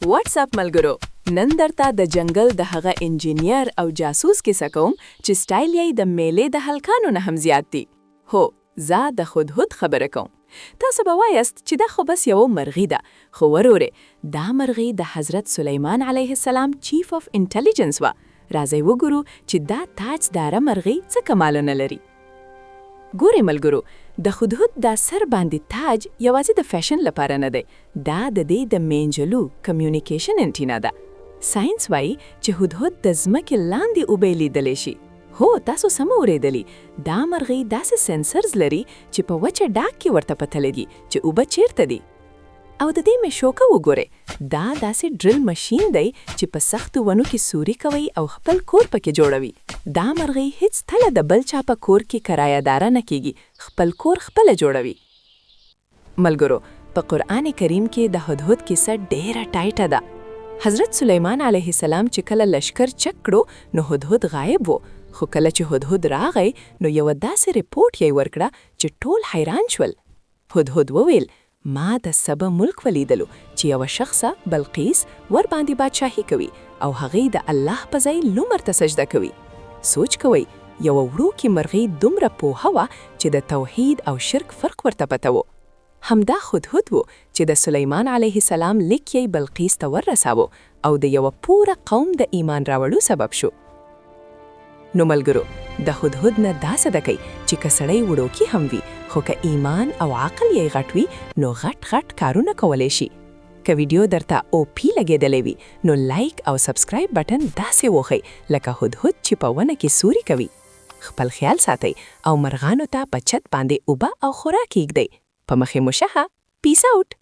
واتس اپ ملګرو نن درته د جنگل د هغه انجینیر او جاسوس کیسه کوم چې سټایل یې د میلې د هلکانو نه هم زیات دی. هو زه د هدهد خبره کوم. تاسو به وایاست چې دا خو بس یو مرغی ده، خو ورورې دا مرغی د حضرت سلیمان علیه السلام چیف اف انټیلیجنس و. راځئ وګورو چې دا تاجداره مرغی څه کمالونه لري. ګورې ملګرو، د هدهد دا سر باندې تاج یوازې د فیشن لپاره نه دی، دا د دې د مینجلو کمیونیکیشن انټینا ده. ساينس وایي چې هدهد د ځمکې لاندې اوبه لیدلی شي. هو تاسو سم اوریدلی، دا مرغۍ داسې سنسرز لري چې په وچه ډاګ کې ورته پتلی دي چې اوبه چیرته دي. او د دې مشوکه وګورئ، دا داسې ډرل ماشین دی چې په سختو ونو کې سوري کوي او خپل کور پکې جوړوي. دا مرغۍ هیڅ تله د بل چا په کور کې کرایه‌داره نه کیږي، خپل کور خپله جوړوي. ملګرو، په قرآن کریم کې د هدهد کیسه ډیره ټایټه ده. حضرت سلیمان علیه السلام چې کله لشکر چک کړو نو هدهد غایب و، خو کله چې هدهد راغی نو یو داسې ریپورت یې ورکړه چې ټول حیران شول. هدهد وویل، ما د سبا ملک ولیدلو چې یو شخصه بلقیس ور باندې بادشاهي کوي او هغې د الله په ځای لمر ته سجده کوي. سوچ کوئ، یو وړوکې مرغۍ دومره پوهه وه چې د توحید او شرک فرق ورته پته و. همدا هدهد و چې د سلیمان علیه السلام لیک یې بلقیس ته ورساوه او د یو پوره قوم د ایمان راوړو سبب شو. نو ملګرو، د هدهد نه دا څه دکئ چې که سړی وړوکی هم وي خو که ایمان او عقل یې غټ وي نو غټ کارونه کولی شي. که ویډیو درته اوپی لګېدلی وي نو لایک او سبسکرایب بټن داسې ووهئ لکه هدهد چې په ونه کې سوري کوي. خپل خیال ساتئ او مرغانو ته په چت باندې اوبه او خوراک کیږدئ. په مخې مو شه. پیس آوټ.